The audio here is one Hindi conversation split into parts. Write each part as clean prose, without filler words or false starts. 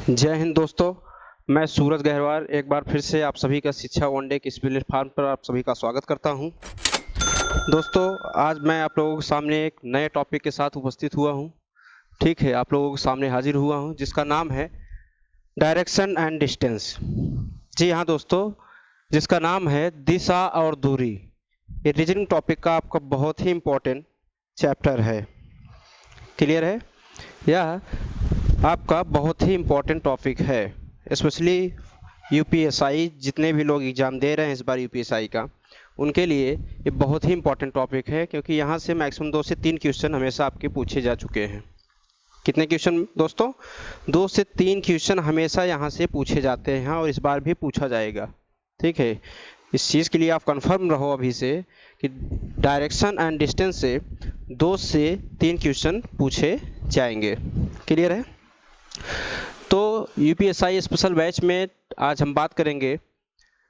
जय हिंद दोस्तों। मैं सूरज गहरवार एक बार फिर से आप सभी का शिक्षा वन डे के इस प्लेटफॉर्म पर आप सभी का स्वागत करता हूं। दोस्तों, आज मैं आप लोगों के सामने एक नए टॉपिक के साथ उपस्थित हुआ हूं। ठीक है, आप लोगों के सामने हाजिर हुआ हूं जिसका नाम है डायरेक्शन एंड डिस्टेंस। जी हाँ दोस्तों, जिसका नाम है दिशा और दूरी। ये रीजनिंग टॉपिक का आपका बहुत ही इम्पोर्टेंट चैप्टर है। क्लियर है? यह आपका बहुत ही इम्पोर्टेंट टॉपिक है, स्पेशली यूपीएसआई जितने भी लोग एग्ज़ाम दे रहे हैं इस बार यूपीएसआई का, उनके लिए ये बहुत ही इम्पोर्टेंट टॉपिक है, क्योंकि यहाँ से मैक्सिमम 2 से 3 क्वेश्चन हमेशा आपके पूछे जा चुके हैं। कितने क्वेश्चन दोस्तों? 2 से 3 क्वेश्चन हमेशा यहाँ से पूछे जाते हैं और इस बार भी पूछा जाएगा। ठीक है, इस चीज़ के लिए आप कंफर्म रहो अभी से कि डायरेक्शन एंड डिस्टेंस से 2 से 3 क्वेश्चन पूछे जाएंगे। क्लियर है? तो यूपीएसआई स्पेशल बैच में आज हम बात करेंगे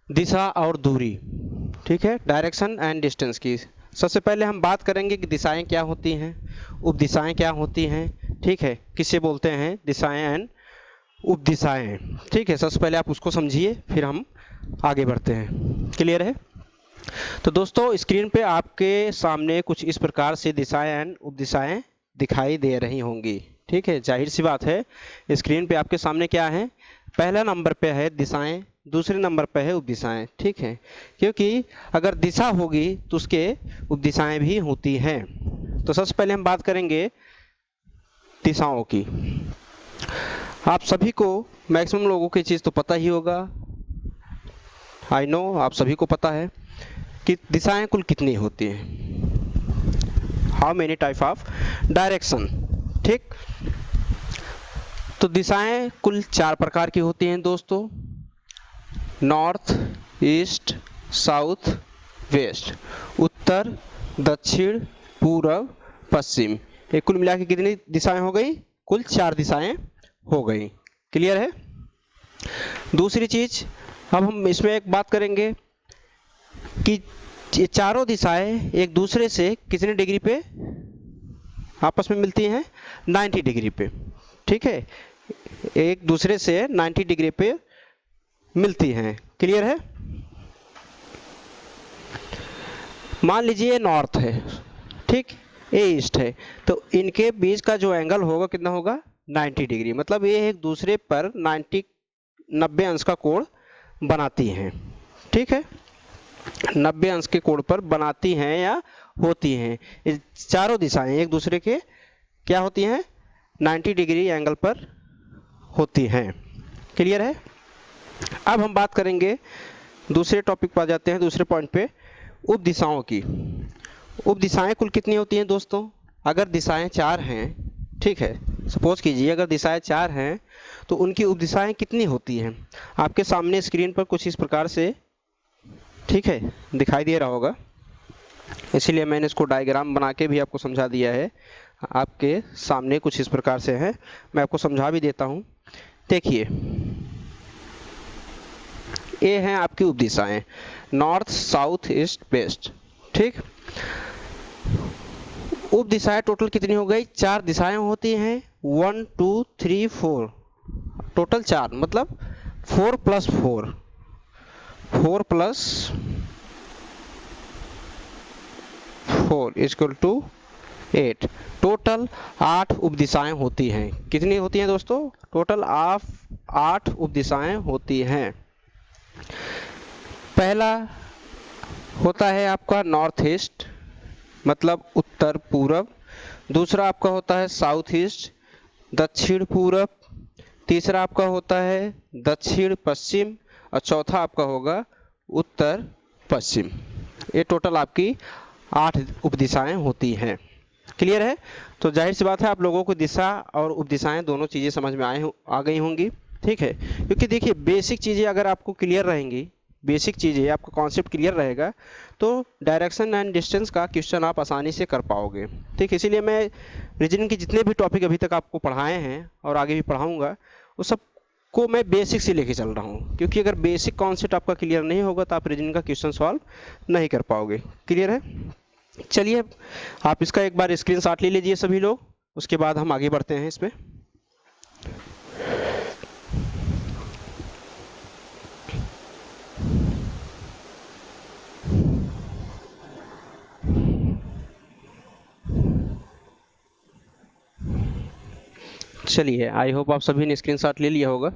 दिशा और दूरी। ठीक है, डायरेक्शन एंड डिस्टेंस की। सबसे पहले हम बात करेंगे कि दिशाएं क्या होती हैं, उपदिशाएं क्या होती हैं। ठीक है, किसे बोलते हैं दिशाएं एंड उपदिशाएं। ठीक है, सबसे पहले आप उसको समझिए, फिर हम आगे बढ़ते हैं। क्लियर है? तो दोस्तों, स्क्रीन पे आपके सामने कुछ इस प्रकार से दिशाएं एंड उपदिशाएं दिखाई दे रही होंगी। ठीक है, जाहिर सी बात है, स्क्रीन पे आपके सामने क्या है, पहला नंबर पे है दिशाएं, दूसरे नंबर पे है उपदिशाएं। ठीक है, क्योंकि अगर दिशा होगी तो उसके उपदिशाएं भी होती हैं। तो सबसे पहले हम बात करेंगे दिशाओं की। आप सभी को, मैक्सिमम लोगों की चीज़ तो पता ही होगा, आई नो आप सभी को पता है कि दिशाएं कुल कितनी होती हैं, how many type of direction. ठीक, तो दिशाएं कुल 4 प्रकार की होती हैं दोस्तों, नॉर्थ, ईस्ट, साउथ, वेस्ट। उत्तर, दक्षिण, पूर्व, पश्चिम। ये कुल मिला के कितनी दिशाएं हो गई? कुल 4 दिशाएं हो गई। क्लियर है? दूसरी चीज, अब हम इसमें एक बात करेंगे कि ये चारों दिशाएं एक दूसरे से कितने डिग्री पे आपस में मिलती हैं? 90 डिग्री पे। ठीक है, एक दूसरे से 90 डिग्री पे मिलती हैं। क्लियर है? मान लीजिए नॉर्थ है, ठीक, ये ईस्ट है, तो इनके बीच का जो एंगल होगा कितना होगा? 90 डिग्री। मतलब ये एक दूसरे पर 90 अंश का कोण बनाती हैं। ठीक है, 90 अंश के कोण पर बनाती हैं या होती हैं। ये चारों दिशाएं एक दूसरे के क्या होती हैं? 90 डिग्री एंगल पर होती हैं। क्लियर है? अब हम बात करेंगे दूसरे टॉपिक पर, जाते हैं दूसरे पॉइंट पे, उपदिशाओं की। उपदिशाएं कुल कितनी होती हैं दोस्तों? अगर दिशाएं 4 हैं, ठीक है, सपोज कीजिए अगर दिशाएं 4 हैं तो उनकी उपदिशाएं कितनी होती हैं? आपके सामने स्क्रीन पर कुछ इस प्रकार से, ठीक है, दिखाई दे रहा होगा, इसीलिए मैंने इसको डायग्राम बना के भी आपको समझा दिया है। आपके सामने कुछ इस प्रकार से है, मैं आपको समझा भी देता हूं। देखिए, ये हैं आपकी उपदिशाएं, नॉर्थ, साउथ, ईस्ट, वेस्ट। ठीक, उपदिशाएं टोटल कितनी हो गई? 4 दिशाएं होती हैं, 1 2 3 4, टोटल 4, मतलब 4 + 4, 4 + 4 = 8। टोटल 8 उपदिशाएं होती हैं। कितनी होती हैं दोस्तों? टोटल 8 उपदिशाएं होती हैं। पहला होता है आपका नॉर्थ ईस्ट, मतलब उत्तर पूर्व। दूसरा आपका होता है साउथ ईस्ट, दक्षिण पूर्व। तीसरा आपका होता है दक्षिण पश्चिम, और चौथा आपका होगा उत्तर पश्चिम। ये टोटल आपकी 8 उपदिशाएं होती हैं। क्लियर है? तो जाहिर सी बात है आप लोगों को दिशा और उपदिशाएं दोनों चीज़ें समझ में आ गई होंगी। ठीक है, क्योंकि देखिए बेसिक चीज़ें अगर आपको क्लियर रहेंगी, बेसिक चीज़ें आपका कॉन्सेप्ट क्लियर रहेगा, तो डायरेक्शन एंड डिस्टेंस का क्वेश्चन आप आसानी से कर पाओगे। ठीक, इसीलिए मैं रीजनिंग के जितने भी टॉपिक अभी तक आपको पढ़ाए हैं और आगे भी पढ़ाऊँगा, वो सब को मैं बेसिक से लेके चल रहा हूँ, क्योंकि अगर बेसिक कॉन्सेप्ट आपका क्लियर नहीं होगा तो आप रीजनिंग का क्वेश्चन सॉल्व नहीं कर पाओगे। क्लियर है? चलिए, आप इसका एक बार स्क्रीनशॉट ले लीजिए सभी लोग, उसके बाद हम आगे बढ़ते हैं इसमें। चलिए, आई होप आप सभी ने स्क्रीनशॉट ले लिया होगा।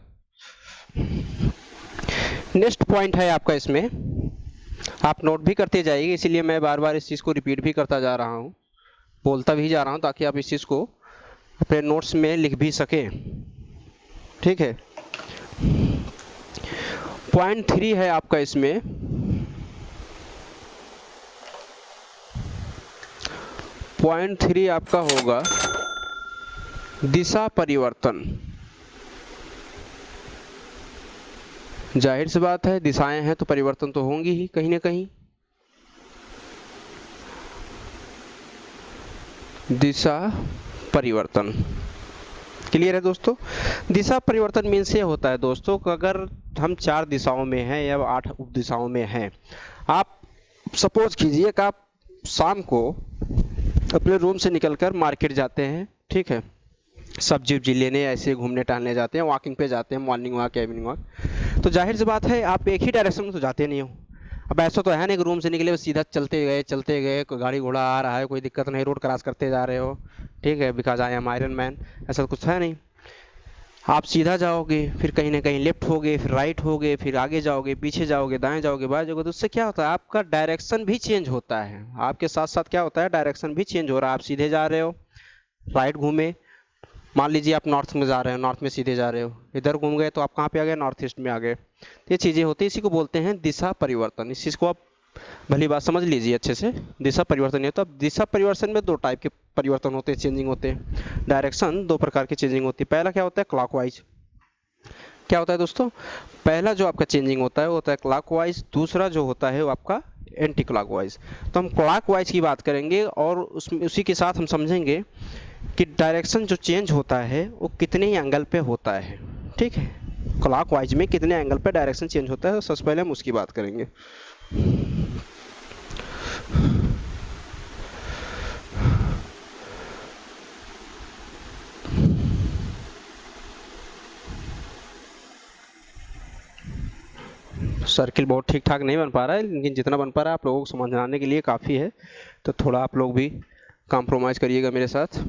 नेक्स्ट पॉइंट है आपका, इसमें आप नोट भी करते जाइए, इसीलिए मैं बार बार इस चीज़ को रिपीट भी करता जा रहा हूँ, बोलता भी जा रहा हूँ, ताकि आप इस चीज़ को अपने नोट्स में लिख भी सकें। ठीक है। पॉइंट 3 है आपका इसमें, पॉइंट 3 आपका होगा दिशा परिवर्तन। जाहिर सी बात है, दिशाएं हैं तो परिवर्तन तो होंगी ही कहीं ना कहीं। दिशा परिवर्तन क्लियर है दोस्तों। दिशा परिवर्तन मीन्स ये होता है दोस्तों कि अगर हम 4 दिशाओं में हैं या 8 उप दिशाओं में हैं, आप सपोज कीजिए कि आप शाम को अपने रूम से निकलकर मार्केट जाते हैं, ठीक है, सब्जी उब्जी लेने, ऐसे घूमने टहलने जाते हैं, वॉकिंग पे जाते हैं, मॉर्निंग वॉक या इवनिंग वॉक, तो जाहिर सी बात है आप एक ही डायरेक्शन में तो जाते नहीं हो। अब ऐसा तो है नहीं कि रूम से निकले सीधा चलते गए, कोई गाड़ी घोड़ा आ रहा है, कोई दिक्कत नहीं, रोड क्रॉस करते जा रहे हो, ठीक है, because I am Iron man, ऐसा कुछ है नहीं। आप सीधा जाओगे, फिर कहीं ना कहीं लेफ्ट होगे, फिर राइट होगे, फिर आगे जाओगे, पीछे जाओगे, दाएं जाओगे, बाएं जाओगे, तो उससे क्या होता है, आपका डायरेक्शन भी चेंज होता है। आपके साथ साथ क्या होता है, डायरेक्शन भी चेंज हो रहा है। आप सीधे जा रहे हो, राइट घूमे, मान लीजिए आप नॉर्थ में जा रहे हो, नॉर्थ में सीधे जा रहे हो, इधर घूम गए तो आप कहाँ पे आ गए, नॉर्थ ईस्ट में आ गए। तो ये चीज़ें होती हैं, इसी को बोलते हैं दिशा परिवर्तन। इस चीज़ को आप भली बात समझ लीजिए अच्छे से। दिशा परिवर्तन नहीं होता। अब दिशा परिवर्तन में 2 टाइप के परिवर्तन होते हैं, चेंजिंग होते हैं। डायरेक्शन 2 प्रकार की चेंजिंग होती है। पहला क्या होता है, क्लॉकवाइज। क्या होता है दोस्तों, पहला जो आपका चेंजिंग होता है वो होता है क्लॉकवाइज, दूसरा जो होता है वो आपका एंटी क्लॉकवाइज। तो हम क्लॉकवाइज की बात करेंगे और उसमें उसी के साथ हम समझेंगे कि डायरेक्शन जो चेंज होता है वो कितने एंगल पे होता है। ठीक है, क्लॉकवाइज में कितने एंगल पे डायरेक्शन चेंज होता है, तो सबसे पहले हम उसकी बात करेंगे। सर्किल बहुत ठीक ठाक नहीं बन पा रहा है, लेकिन जितना बन पा रहा है आप लोगों को समझाने के लिए काफ़ी है, तो थोड़ा आप लोग भी कॉम्प्रोमाइज़ करिएगा मेरे साथ।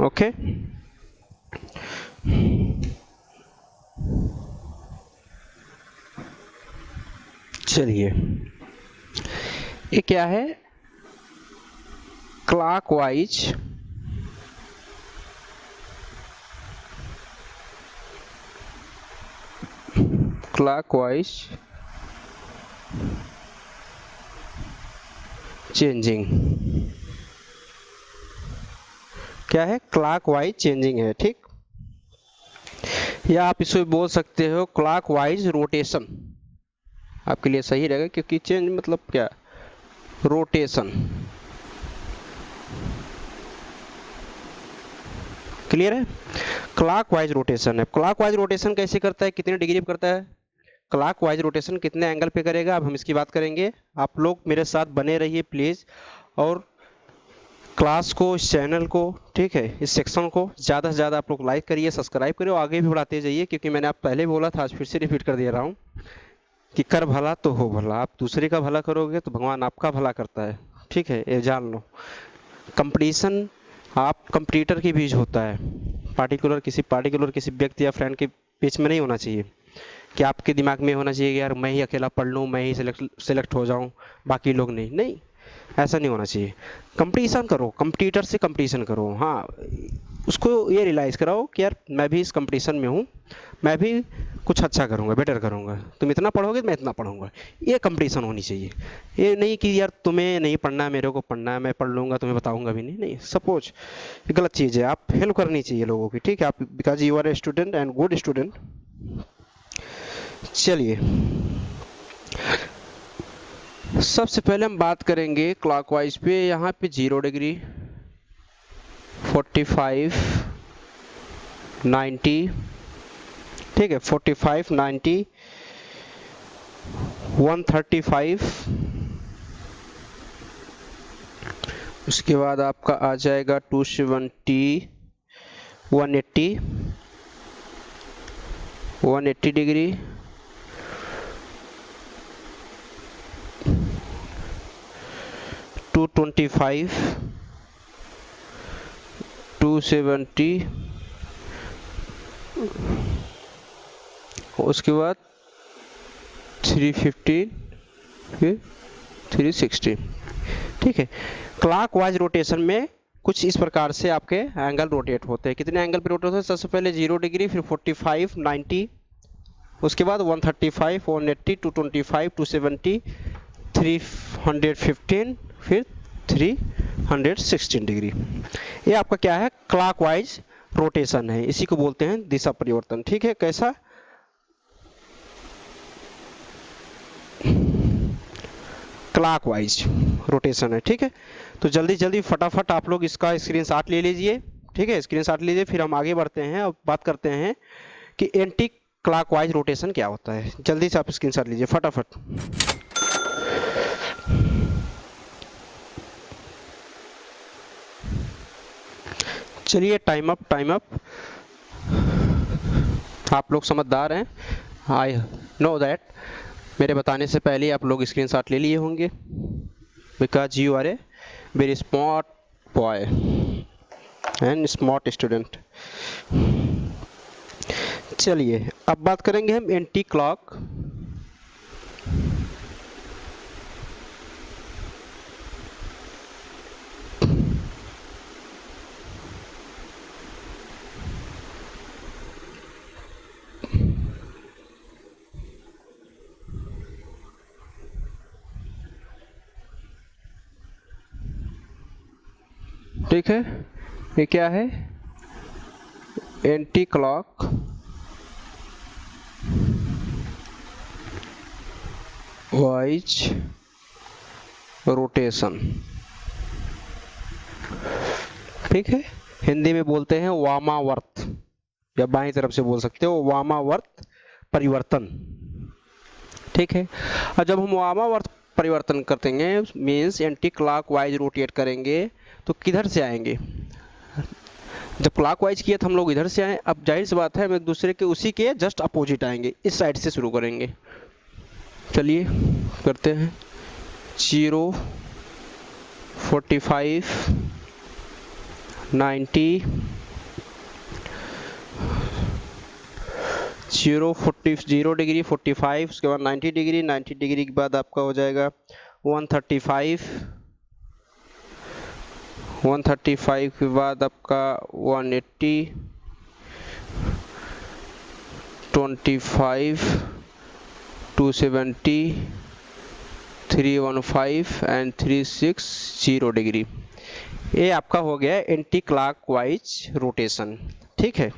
ओके, चलिए, ये क्या है, क्लॉकवाइज चेंजिंग। क्या है, क्लॉकवाइज चेंजिंग है, ठीक। या आप इसे बोल सकते हो क्लॉकवाइज रोटेशन, आपके लिए सही रहेगा, क्योंकि चेंज मतलब क्या, रोटेशन। क्लियर है, क्लॉकवाइज रोटेशन है। क्लॉकवाइज रोटेशन कैसे करता है, कितने डिग्री पे करता है, क्लॉकवाइज रोटेशन कितने एंगल पे करेगा, अब हम इसकी बात करेंगे। आप लोग मेरे साथ बने रहिए प्लीज, और क्लास को, इस चैनल को, ठीक है, इस सेक्शन को ज़्यादा से ज़्यादा आप लोग लाइक करिए, सब्सक्राइब करिए और आगे भी बढ़ाते जाइए, क्योंकि मैंने आप पहले बोला था, आज फिर से रिपीट कर दे रहा हूँ कि कर भला तो हो भला। आप दूसरे का भला करोगे तो भगवान आपका भला करता है, ठीक है, ये जान लो। कंपटीशन आप कंपटीटर के बीच होता है, पार्टिकुलर किसी व्यक्ति या फ्रेंड के बीच में नहीं होना चाहिए कि आपके दिमाग में होना चाहिए कि यार मैं ही अकेला पढ़ लूँ, मैं ही सेलेक्ट हो जाऊँ, बाकी लोग नहीं। नहीं, ऐसा नहीं होना चाहिए। कंपटीशन करो, कंपटीटर से कंपटीशन करो। हाँ, उसको ये रियलाइज़ कराओ कि यार मैं भी इस कंपटीशन में हूँ, मैं भी कुछ अच्छा करूँगा, बेटर करूँगा, तुम इतना पढ़ोगे मैं इतना पढ़ूंगा। ये कंपटीशन होनी चाहिए। ये नहीं कि यार तुम्हें नहीं पढ़ना है, मेरे को पढ़ना है, मैं पढ़ लूँगा, तुम्हें बताऊँगा भी नहीं। नहीं, सपोज ये गलत चीज़ है। आप हेल्प करनी चाहिए लोगों की, ठीक है, आप because you are a student and good student. चलिए, सबसे पहले हम बात करेंगे क्लॉकवाइज पे। यहाँ पे 0 डिग्री, 45, 90, ठीक है, 45, 90, 135, उसके बाद आपका आ जाएगा 270, 180, 180 डिग्री, 225, 270, उसके बाद 315, फिर 360। ठीक है, क्लॉकवाइज रोटेशन में कुछ इस प्रकार से आपके एंगल रोटेट होते हैं। कितने एंगल पे रोटेट होते हैं? सबसे पहले 0 डिग्री, फिर 45, 90, उसके बाद 135, 180, 225, 270, 315, फिर 316 डिग्री। ये आपका क्या है? क्लॉकवाइज रोटेशन है, इसी को बोलते हैं दिशा परिवर्तन। ठीक है, कैसा? क्लॉकवाइज रोटेशन है। ठीक है, तो जल्दी जल्दी फटाफट आप लोग इसका स्क्रीनशॉट ले लीजिए। ठीक है, स्क्रीनशॉट लीजिए, फिर हम आगे बढ़ते हैं और बात करते हैं कि एंटी क्लॉकवाइज रोटेशन क्या होता है। जल्दी से आप स्क्रीनशॉट लीजिए फटाफट। चलिए, टाइम अप, टाइम अप। आप लोग समझदार हैं, आई नो दैट। मेरे बताने से पहले आप लोग स्क्रीनशॉट ले लिए होंगे, because you are a very smart boy and smart student. चलिए, अब बात करेंगे हम एंटी क्लॉक ठीक है, ये क्या है? Anti clock wise rotation. ठीक है, हिंदी में बोलते हैं वामावर्त, या बाईं तरफ से बोल सकते हो वामावर्त परिवर्तन। ठीक है, और जब हम वामावर्त परिवर्तन करते हैं मीन्स एंटी क्लॉकवाइज रोटेट करेंगे तो किधर से आएंगे? जब क्लॉकवाइज किया तो हम लोग इधर से आए, अब जाहिर सी बात है हम एक दूसरे के उसी के जस्ट अपोजिट आएंगे, इस साइड से शुरू करेंगे। चलिए करते हैं। 0, 45, 90, 0 डिग्री, 45, उसके बाद 90 डिग्री, 90 डिग्री के बाद आपका हो जाएगा 135, 135 के बाद आपका 180, 25, 270, 315 एंड 360 डिग्री। ये आपका हो गया एंटी क्लॉकवाइज रोटेशन। ठीक है,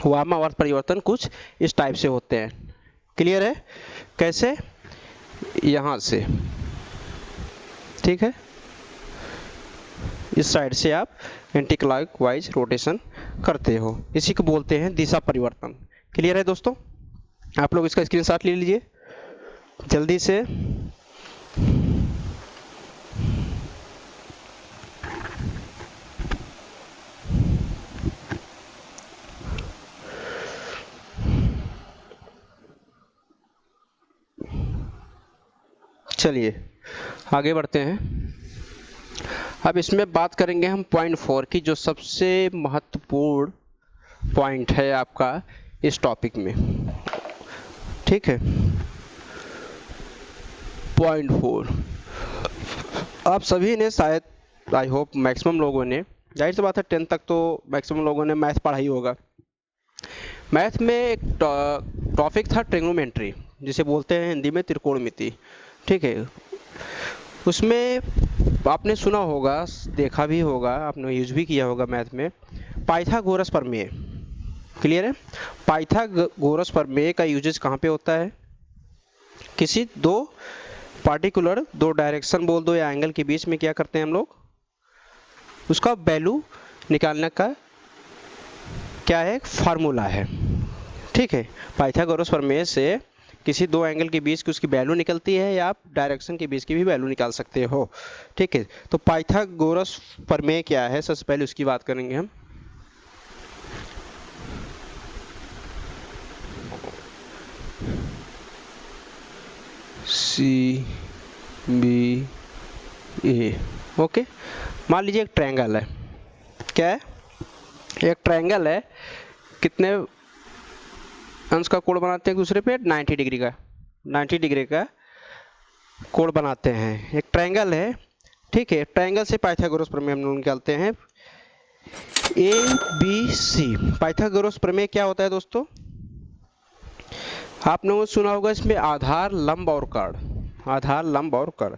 वामावर्त परिवर्तन कुछ इस टाइप से होते हैं। क्लियर है? कैसे? यहाँ से, ठीक है, इस साइड से आप एंटी क्लॉकवाइज रोटेशन करते हो, इसी को बोलते हैं दिशा परिवर्तन। क्लियर है दोस्तों? आप लोग इसका स्क्रीनशॉट ले लीजिए जल्दी से। चलिए आगे बढ़ते हैं। अब इसमें बात करेंगे हम पॉइंट 4 की, जो सबसे महत्वपूर्ण पॉइंट है आपका इस टॉपिक में। ठीक है, पॉइंट 4 आप सभी ने शायद, आई होप मैक्सिमम लोगों ने, जाहिर सी बात है 10th तक तो मैक्सिमम लोगों ने मैथ पढ़ा ही होगा। मैथ में एक टॉपिक था ट्रिग्नोमेट्री, जिसे बोलते हैं हिंदी में त्रिकोणमिति। ठीक है, उसमें आपने सुना होगा, देखा भी होगा, आपने यूज भी किया होगा मैथ में, पाइथागोरस प्रमेय। क्लियर है? पाइथागोरस प्रमेय का यूजेज कहाँ पे होता है? किसी दो पार्टिकुलर, दो डायरेक्शन बोल दो या एंगल के बीच में क्या करते हैं हम लोग, उसका वैल्यू निकालने का क्या है? फार्मूला है। ठीक है, पाइथागोरस प्रमेय से किसी दो एंगल के बीच की उसकी वैल्यू निकलती है, या आप डायरेक्शन के बीच की भी वैल्यू निकाल सकते हो। ठीक है, तो पाइथागोरस प्रमेय क्या है, सबसे पहले उसकी बात करेंगे हम। सी बी ए, ओके। मान लीजिए एक ट्रायंगल है, क्या है, एक ट्रायंगल है, कितने अंश का कोण बनाते हैं दूसरे पे, 90 डिग्री का, 90 डिग्री का कोण बनाते हैं। एक ट्रायंगल है, ठीक है, ट्रायंगल से पाइथागोरस प्रमेय हम लोग निकालते हैं, ए बी सी। पाइथागोरस प्रमेय क्या होता है दोस्तों, आप लोगों ने सुना होगा इसमें आधार, लंब और कर्ण, आधार, लंब और कर्ण।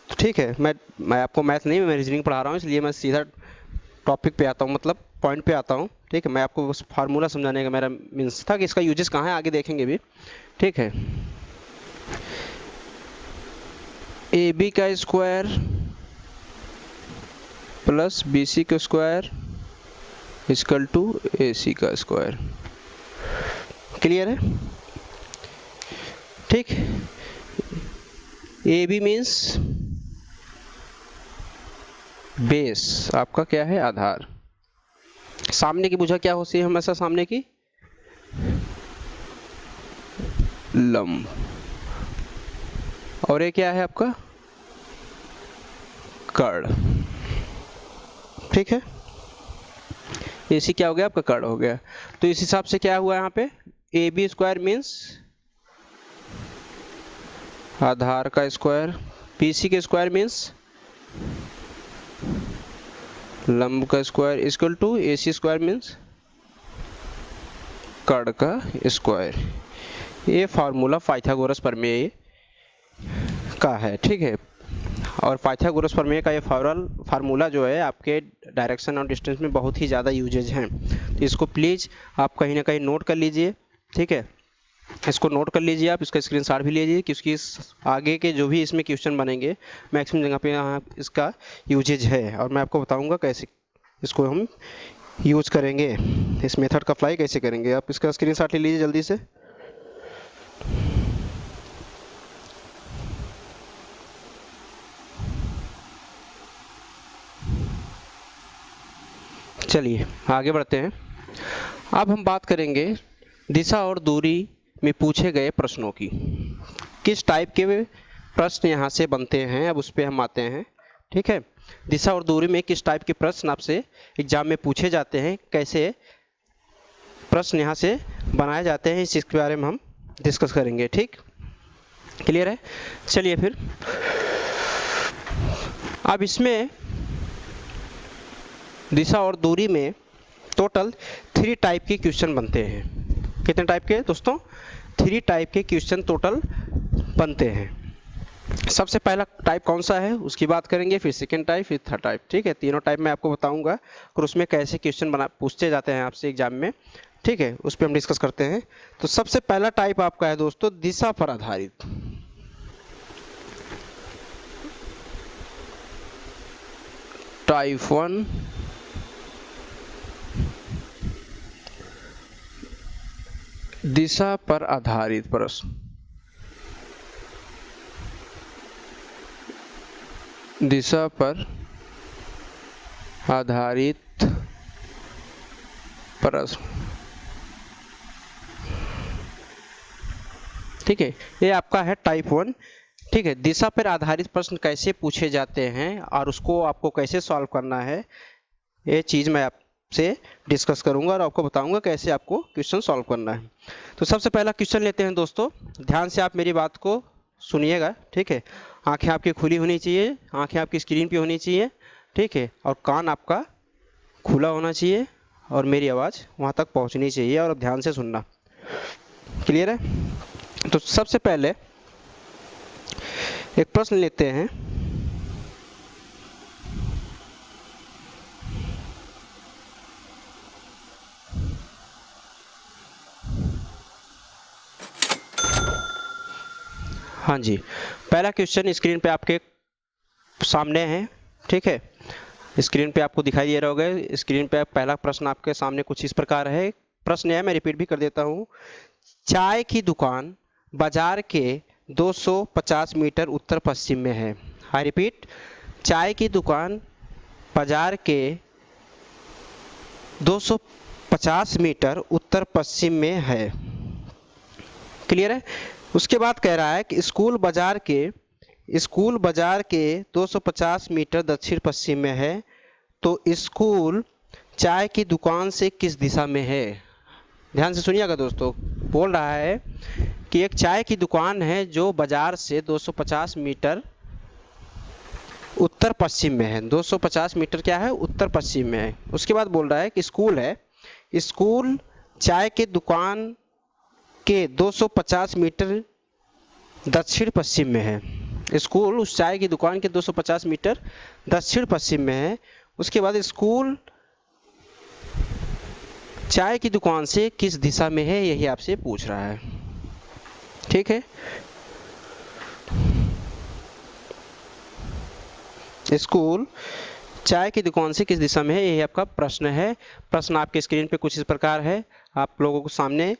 ठीक है, मैं आपको मैथ नहीं, मैं रीजनिंग पढ़ा रहा हूँ, इसलिए मैं सीधा टॉपिक पे आता हूँ, मतलब पॉइंट पे आता हूँ। ठीक है, मैं आपको बस फार्मूला समझाने का मेरा मीन्स था कि इसका यूजेस कहाँ है, आगे देखेंगे भी। ठीक है, ए बी का स्क्वायर प्लस बी सी का स्क्वायर इक्वल टू ए सी का स्क्वायर। क्लियर है? ठीक, ए बी मीन्स बेस, आपका क्या है, आधार। सामने की भुजा क्या होती है हमेशा, सामने की लंब, और ये क्या है आपका कर्ण। ठीक है, एसी क्या हो गया आपका, कर्ण हो गया। तो इस हिसाब से क्या हुआ यहाँ पे, ए बी स्क्वायर मीन्स आधार का स्क्वायर, बी सी के स्क्वायर मीन्स लंब का square equal to A C square means कर्ण का स्क्वायर। ये फार्मूला पाइथागोरस प्रमेय का है। ठीक है, और पाइथागोरस प्रमेय का ये फार्मूला जो है आपके डायरेक्शन और डिस्टेंस में बहुत ही ज़्यादा यूजेज हैं, तो इसको प्लीज़ आप कहीं ना कहीं नोट कर लीजिए। ठीक है, इसको नोट कर लीजिए, आप इसका स्क्रीनशॉट भी लीजिए, क्योंकि आगे के जो भी इसमें क्वेश्चन बनेंगे मैक्सिमम जगह पे यहाँ इसका यूजेज है, और मैं आपको बताऊंगा कैसे इसको हम यूज करेंगे, इस मेथड का अप्लाई कैसे करेंगे। आप इसका स्क्रीनशॉट ले लीजिए जल्दी से। चलिए आगे बढ़ते हैं। अब हम बात करेंगे दिशा और दूरी में पूछे गए प्रश्नों की, किस टाइप के प्रश्न यहाँ से बनते हैं, अब उस पर हम आते हैं। ठीक है, दिशा और दूरी में किस टाइप के प्रश्न आपसे एग्जाम में पूछे जाते हैं, कैसे प्रश्न यहाँ से बनाए जाते हैं, इसके बारे में हम डिस्कस करेंगे। ठीक, क्लियर है? चलिए फिर, अब इसमें दिशा और दूरी में टोटल 3 टाइप के क्वेश्चन बनते हैं। कितने टाइप के दोस्तों, 3 टाइप के क्वेश्चन टोटल बनते हैं। सबसे पहला टाइप कौन सा है उसकी बात करेंगे, फिर सेकंड टाइप, फिर थर्ड टाइप। ठीक है, तीनों टाइप मैं आपको बताऊंगा और उसमें कैसे क्वेश्चन पूछते जाते हैं आपसे एग्जाम में। ठीक है, उस पर हम डिस्कस करते हैं। तो सबसे पहला टाइप आपका है दोस्तों दिशा पर आधारित। टाइप 1 दिशा पर आधारित प्रश्न। दिशा पर आधारित प्रश्न। ठीक है, ये आपका है टाइप 1। ठीक है, दिशा पर आधारित प्रश्न कैसे पूछे जाते हैं और उसको आपको कैसे सॉल्व करना है, ये चीज़ मैं आपसे डिस्कस करूंगा और आपको बताऊंगा कैसे आपको क्वेश्चन सॉल्व करना है। तो सबसे पहला क्वेश्चन लेते हैं दोस्तों, ध्यान से आप मेरी बात को सुनिएगा। ठीक है, आंखें आपकी खुली होनी चाहिए, आंखें आपकी स्क्रीन पे होनी चाहिए। ठीक है, और कान आपका खुला होना चाहिए और मेरी आवाज़ वहाँ तक पहुँचनी चाहिए, और अब ध्यान से सुनना। क्लियर है? तो सबसे पहले एक प्रश्न लेते हैं। हाँ जी, पहला क्वेश्चन स्क्रीन पे आपके सामने है। ठीक है, स्क्रीन पे आपको दिखाई दे रहा होगा। स्क्रीन पे पहला प्रश्न आपके सामने कुछ इस प्रकार है। प्रश्न है, मैं रिपीट भी कर देता हूँ। चाय की दुकान बाजार के 250 मीटर उत्तर पश्चिम में है। आई रिपीट, चाय की दुकान बाजार के 250 मीटर उत्तर पश्चिम में है। क्लियर है? उसके बाद कह रहा है कि स्कूल बाजार के 250 मीटर दक्षिण पश्चिम में है। तो स्कूल चाय की दुकान से किस दिशा में है? ध्यान से सुनिएगा दोस्तों। बोल रहा है कि एक चाय की दुकान है जो बाजार से 250 मीटर उत्तर पश्चिम में है। 250 मीटर क्या है? उत्तर पश्चिम में है। उसके बाद बोल रहा है कि स्कूल है, स्कूल चाय की दुकान के 250 मीटर दक्षिण पश्चिम में है। स्कूल उस चाय की दुकान के 250 मीटर दक्षिण पश्चिम में है। उसके बाद स्कूल चाय की दुकान से किस दिशा में है, यही आपसे पूछ रहा है। ठीक है, स्कूल चाय की दुकान से किस दिशा में है, यही आपका प्रश्न है। प्रश्न आपके स्क्रीन पे कुछ इस प्रकार है, आप लोगों को सामने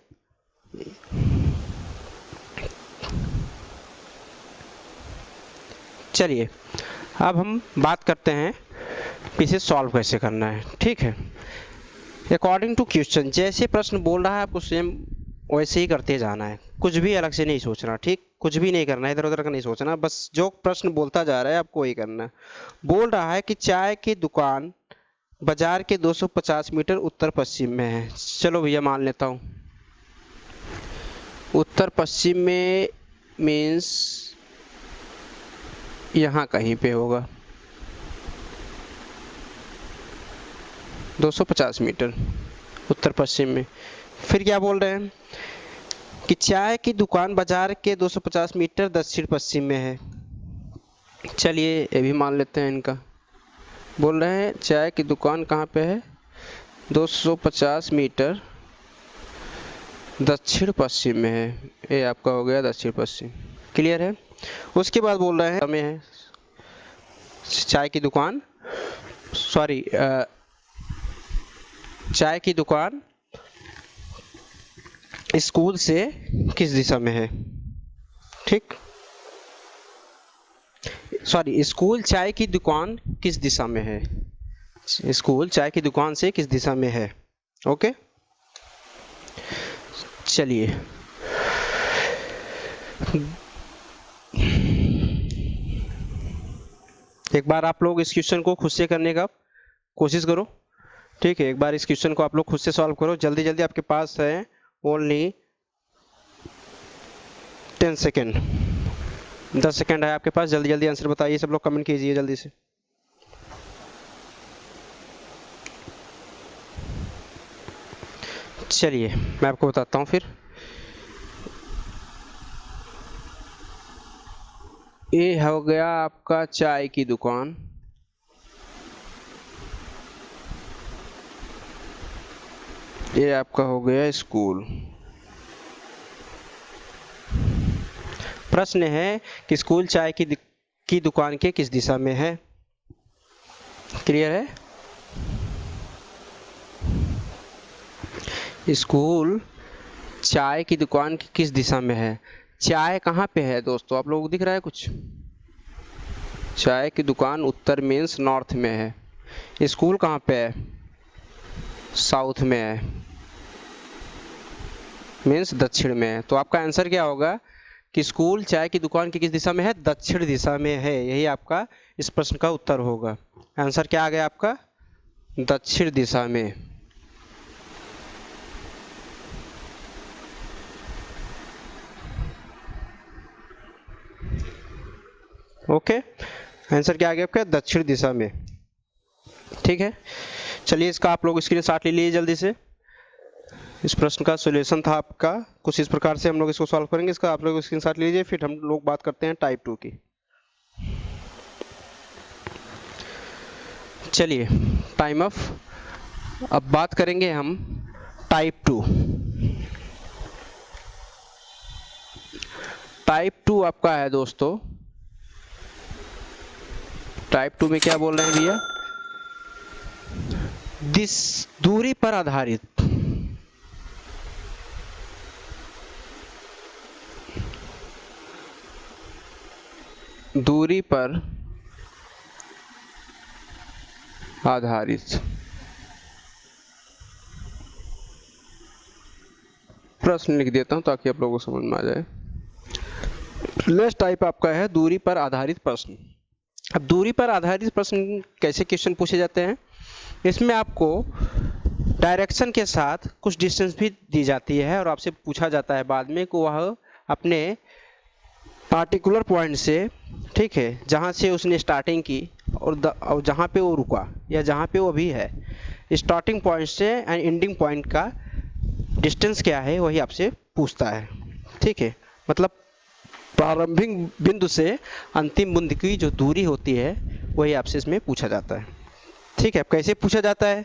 चलिए अब हम बात करते हैं कि इसे सॉल्व कैसे करना है। ठीक है, अकॉर्डिंग टू क्वेश्चन, जैसे प्रश्न बोल रहा है आपको सेम वैसे ही करते जाना है, कुछ भी अलग से नहीं सोचना। ठीक, कुछ भी नहीं करना, इधर उधर का नहीं सोचना, बस जो प्रश्न बोलता जा रहा है आपको वही करना है। बोल रहा है कि चाय की दुकान बाजार के 250 मीटर उत्तर पश्चिम में है। चलो भैया मान लेता हूँ उत्तर पश्चिम में मीन्स यहाँ कहीं पे होगा 250 मीटर उत्तर पश्चिम में। फिर क्या बोल रहे हैं कि चाय की दुकान बाजार के 250 मीटर दक्षिण पश्चिम में है। चलिए ये भी मान लेते हैं इनका। बोल रहे हैं चाय की दुकान कहाँ पे है? 250 मीटर दक्षिण पश्चिम में है। ये आपका हो गया दक्षिण पश्चिम। क्लियर है? उसके बाद बोल रहे हैं हमें है चाय की दुकान चाय की दुकान स्कूल से किस दिशा में है। ठीक, स्कूल चाय की दुकान किस दिशा में है, स्कूल चाय की दुकान से किस दिशा में है। ओके, चलिए एक बार आप लोग इस क्वेश्चन को खुद से करने का कोशिश करो। ठीक है, एक बार इस क्वेश्चन को आप लोग खुद से सॉल्व करो। जल्दी जल्दी, आपके पास है ओनली 10 सेकेंड, 10 सेकेंड है आपके पास। जल्दी जल्दी आंसर बताइए, सब लोग कमेंट कीजिए जल्दी से। चलिए मैं आपको बताता हूँ फिर। ये हो गया आपका चाय की दुकान, ये आपका हो गया स्कूल। प्रश्न है कि स्कूल चाय की दुकान के किस दिशा में है। क्लियर है? स्कूल चाय की दुकान की किस दिशा में है। चाय कहाँ पे है दोस्तों, आप लोगों को दिख रहा है कुछ? चाय की दुकान उत्तर मीन्स नॉर्थ में है। स्कूल कहाँ पे है? साउथ में है, मीन्स दक्षिण में है। तो आपका आंसर क्या होगा कि स्कूल चाय की दुकान की किस दिशा में है? दक्षिण दिशा में है। यही आपका इस प्रश्न का उत्तर होगा। आंसर क्या आ गया आपका? दक्षिण दिशा में। ओके, आंसर क्या आ गया आपका? दक्षिण दिशा में। ठीक है, चलिए इसका आप लोग स्क्रीनशॉट ले लीजिए जल्दी से। इस प्रश्न का सॉल्यूशन था आपका कुछ इस प्रकार से, हम लोग इसको सॉल्व करेंगे। इसका आप लोग स्क्रीनशॉट लीजिए, फिर हम लोग बात करते हैं टाइप 2 की। चलिए टाइम ऑफ, अब बात करेंगे हम टाइप 2। टाइप 2 आपका है दोस्तों, टाइप 2 में क्या बोल रहे हैं भैया? दूरी पर आधारित, दूरी पर आधारित प्रश्न लिख देता हूं ताकि आप लोगों को समझ में आ जाए। नेक्स्ट टाइप आपका है दूरी पर आधारित प्रश्न। अब दूरी पर आधारित प्रश्न कैसे क्वेश्चन पूछे जाते हैं, इसमें आपको डायरेक्शन के साथ कुछ डिस्टेंस भी दी जाती है और आपसे पूछा जाता है बाद में कि वह अपने पार्टिकुलर पॉइंट से, ठीक है, जहाँ से उसने स्टार्टिंग की और जहाँ पे वो रुका या जहाँ पे वो अभी है, स्टार्टिंग पॉइंट से एंड एंडिंग पॉइंट का डिस्टेंस क्या है वही आपसे पूछता है। ठीक है, मतलब प्रारंभिक बिंदु से अंतिम बिंदु की जो दूरी होती है वही आपसे इसमें पूछा जाता है। ठीक है, अब कैसे पूछा जाता है,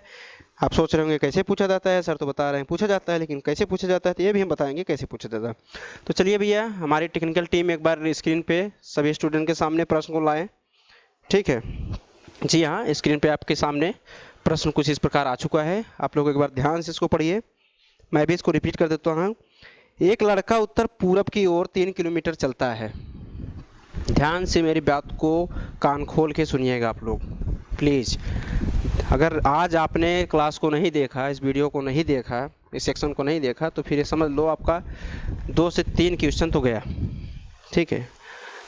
आप सोच रहे होंगे कैसे पूछा जाता है, सर तो बता रहे हैं पूछा जाता है, लेकिन कैसे पूछा जाता है तो ये भी हम बताएंगे कैसे पूछा जाता है। तो चलिए भैया, हमारी टेक्निकल टीम एक बार स्क्रीन पे सभी स्टूडेंट के सामने प्रश्न को लाएं। ठीक है जी हाँ, स्क्रीन पे आपके सामने प्रश्न कुछ इस प्रकार आ चुका है, आप लोग एक बार ध्यान से इसको पढ़िए। मैं भी इसको रिपीट कर देता हूँ। एक लड़का उत्तर पूरब की ओर 3 किलोमीटर चलता है। ध्यान से मेरी बात को कान खोल के सुनिएगा आप लोग प्लीज़। अगर आज आपने क्लास को नहीं देखा, इस वीडियो को नहीं देखा, इस सेक्शन को नहीं देखा, तो फिर ये समझ लो आपका 2 से 3 क्वेश्चन तो गया। ठीक है,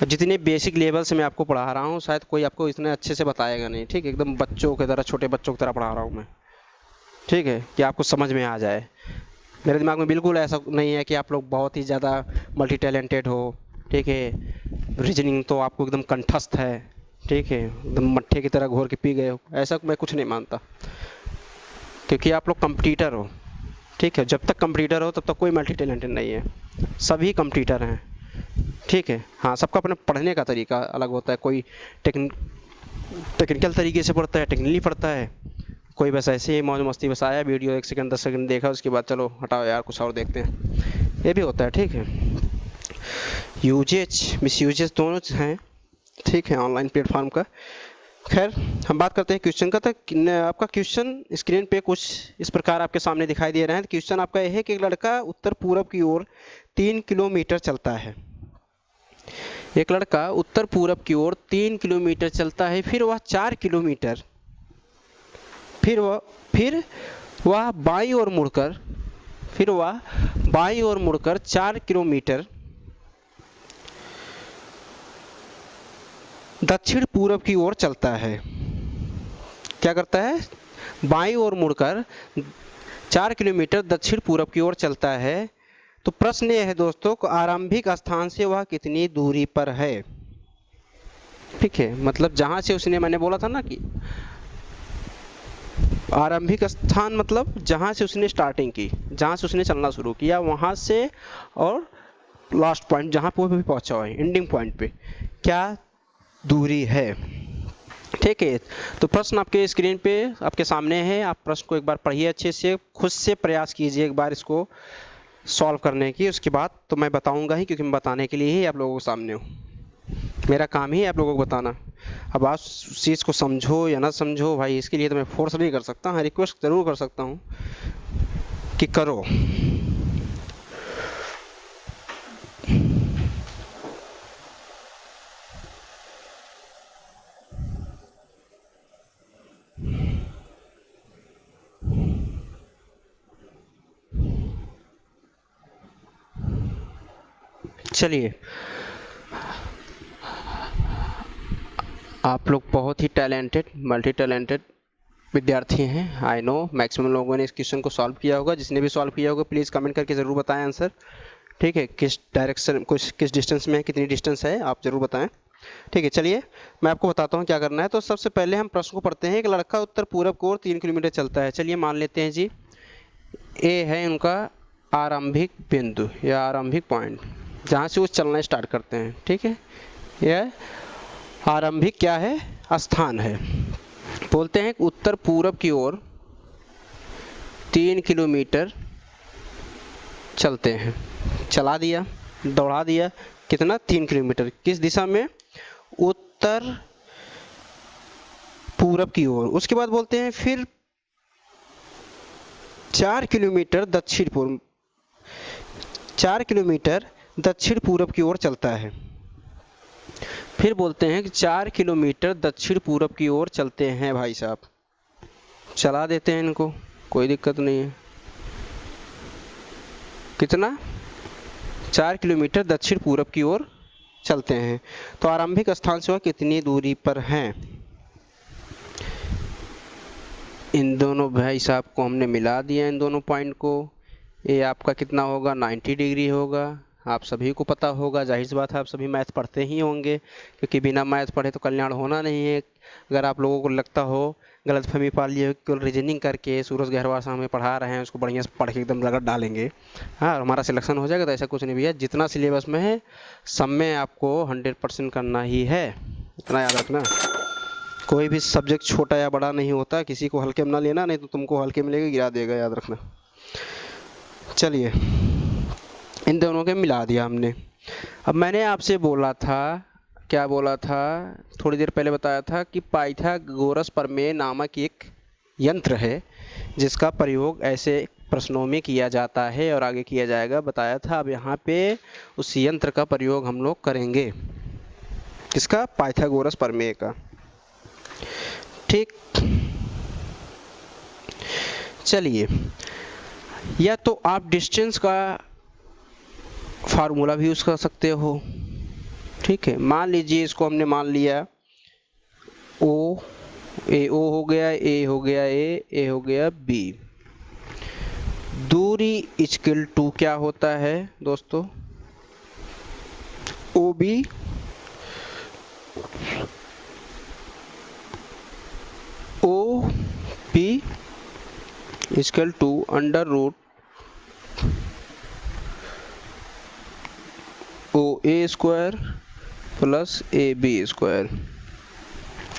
जितने बेसिक लेवल से मैं आपको पढ़ा रहा हूँ शायद कोई आपको इतने अच्छे से बताएगा नहीं। ठीक है, एकदम बच्चों की तरह, छोटे बच्चों की तरह पढ़ा रहा हूँ मैं। ठीक है, कि आपको समझ में आ जाए। मेरे दिमाग में बिल्कुल ऐसा नहीं है कि आप लोग बहुत ही ज़्यादा मल्टी टैलेंटेड हो। ठीक है, रीजनिंग तो आपको एकदम कंठस्थ है। ठीक है, एकदम मट्ठे की तरह घोर के पी गए हो, ऐसा मैं कुछ नहीं मानता, क्योंकि आप लोग कंप्यूटर हो। ठीक है, जब तक कंप्यूटर हो तब तक कोई मल्टी टैलेंटेड नहीं है, सभी कंप्यूटर हैं। ठीक है, हाँ, सबका अपना पढ़ने का तरीका अलग होता है। कोई टेक्निकल तरीके से पढ़ता है, टेक्निकली पढ़ता है, कोई बस ऐसे ही मौज मस्ती बस आया, वीडियो 1 सेकंड 10 सेकंड देखा, उसके बाद चलो हटाओ यार कुछ और देखते हैं, ये भी होता है। ठीक है, यूजेज मिस यूजेज दोनों हैं। ठीक है, ऑनलाइन प्लेटफॉर्म का। खैर, हम बात करते हैं क्वेश्चन का। तो आपका क्वेश्चन स्क्रीन पे कुछ इस प्रकार आपके सामने दिखाई दे रहा है। क्वेश्चन आपका यह है कि एक लड़का उत्तर पूरब की ओर 3 किलोमीटर चलता है। एक लड़का उत्तर पूरब की ओर 3 किलोमीटर चलता है, फिर वह 4 किलोमीटर, फिर वह बाईं ओर मुड़कर 4 किलोमीटर दक्षिण पूरब की ओर चलता है। क्या करता है? बाईं ओर मुड़कर 4 किलोमीटर दक्षिण पूरब की ओर चलता है। तो प्रश्न यह है दोस्तों कि आरंभिक स्थान से वह कितनी दूरी पर है। ठीक है, मतलब जहां से उसने, मैंने बोला था ना कि आरंभिक स्थान मतलब जहां से उसने स्टार्टिंग की, जहां से उसने चलना शुरू किया, वहां से और लास्ट पॉइंट जहां पर वो भी पहुंचा हुआ है, एंडिंग पॉइंट पे क्या दूरी है। ठीक है, तो प्रश्न आपके स्क्रीन पे आपके सामने है। आप प्रश्न को एक बार पढ़िए अच्छे से, खुद से प्रयास कीजिए एक बार इसको सॉल्व करने की। उसके बाद तो मैं बताऊंगा ही, क्योंकि मैं बताने के लिए ही आप लोगों के सामने हूँ। मेरा काम ही है आप लोगों को बताना। अब आप उस चीज़ को समझो या ना समझो भाई, इसके लिए तो मैं फोर्स नहीं कर सकता। हाँ, रिक्वेस्ट ज़रूर कर सकता हूँ कि करो। चलिए, आप लोग बहुत ही टैलेंटेड, मल्टी टैलेंटेड विद्यार्थी हैं। आई नो मैक्सिमम लोगों ने इस क्वेश्चन को सॉल्व किया होगा। जिसने भी सॉल्व किया होगा प्लीज़ कमेंट करके ज़रूर बताएं आंसर। ठीक है, किस डायरेक्शन, किस डिस्टेंस में है, कितनी डिस्टेंस है, आप ज़रूर बताएं। ठीक है, चलिए मैं आपको बताता हूँ क्या करना है। तो सबसे पहले हम प्रश्न को पढ़ते हैं। एक लड़का उत्तर पूरब की ओर 3 किलोमीटर चलता है। चलिए मान लेते हैं जी, ए है उनका आरंभिक बिंदु या आरंभिक पॉइंट, जहाँ से वो चलना स्टार्ट करते हैं। ठीक है, यह आरंभिक क्या है? स्थान है। बोलते हैं उत्तर पूरब की ओर 3 किलोमीटर चलते हैं। चला दिया, दौड़ा दिया, कितना? 3 किलोमीटर। किस दिशा में? उत्तर पूरब की ओर। उसके बाद बोलते हैं फिर 4 किलोमीटर दक्षिण पूर्व, 4 किलोमीटर दक्षिण पूरब की ओर चलता है। फिर बोलते हैं कि 4 किलोमीटर दक्षिण पूरब की ओर चलते हैं। भाई साहब चला देते हैं इनको, कोई दिक्कत नहीं है। कितना? 4 किलोमीटर दक्षिण पूरब की ओर चलते हैं। तो आरंभिक स्थान से वह कितनी दूरी पर हैं? इन दोनों भाई साहब को हमने मिला दिया, इन दोनों पॉइंट को। ये आपका कितना होगा? 90 डिग्री होगा। आप सभी को पता होगा, जाहिर सी बात है आप सभी मैथ पढ़ते ही होंगे, क्योंकि बिना मैथ पढ़े तो कल्याण होना नहीं है। अगर आप लोगों को लगता हो, गलतफहमी पा लिए हो, केवल रीजनिंग करके सूरज गहरवार साहब हमें पढ़ा रहे हैं, उसको बढ़िया से पढ़ के एकदम रगड़ डालेंगे, हाँ, और हमारा सिलेक्शन हो जाएगा, तो ऐसा कुछ नहीं भैया। जितना सिलेबस में है सब में आपको 100% करना ही है, इतना याद रखना। कोई भी सब्जेक्ट छोटा या बड़ा नहीं होता, किसी को हल्के में ना लेना, नहीं तो तुमको हल्के में लेके गिरा देगा, याद रखना। चलिए, इन दोनों के मिला दिया हमने। अब मैंने आपसे बोला था, क्या बोला था, थोड़ी देर पहले बताया था कि पाइथागोरस प्रमेय नामक एक यंत्र है जिसका प्रयोग ऐसे प्रश्नों में किया जाता है और आगे किया जाएगा, बताया था। अब यहाँ पे उस यंत्र का प्रयोग हम लोग करेंगे, किसका? पाइथागोरस प्रमेय का। ठीक, चलिए, या तो आप डिस्टेंस का फार्मूला भी यूज कर सकते हो। ठीक है, मान लीजिए इसको हमने मान लिया ओ, ए ओ हो गया, ए हो गया, ए हो गया बी। दूरी इक्वल टू क्या होता है दोस्तों? O B equal to under root O A square plus A B square.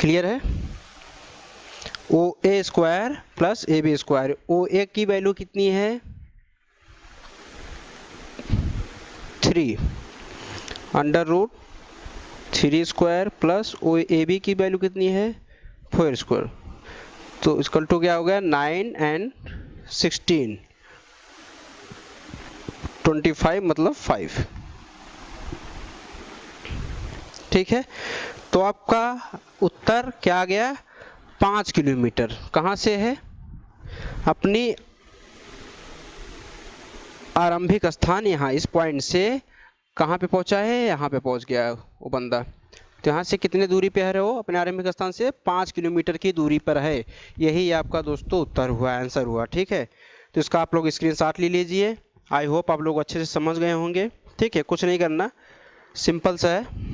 Clear है? O A square plus A B square. O A की वैल्यू कितनी है? 3 under root 3 square plus O A B की वैल्यू कितनी है? 4 स्क्वायर। तो इक्वल टू क्या हो गया? 9 एंड 16, 25 मतलब 5। ठीक है, तो आपका उत्तर क्या आ गया? 5 किलोमीटर। कहाँ से है? अपनी आरंभिक स्थान यहाँ इस पॉइंट से कहाँ पे पहुंचा है? यहाँ पे पहुंच गया वो बंदा। तो यहाँ से कितने दूरी पे है वो? अपने आरंभिक स्थान से 5 किलोमीटर की दूरी पर है। यही आपका दोस्तों उत्तर हुआ, आंसर हुआ। ठीक है, तो इसका आप लोग स्क्रीनशॉट ले लीजिए। आई होप आप लोग अच्छे से समझ गए होंगे। ठीक है, कुछ नहीं करना, सिंपल सा है।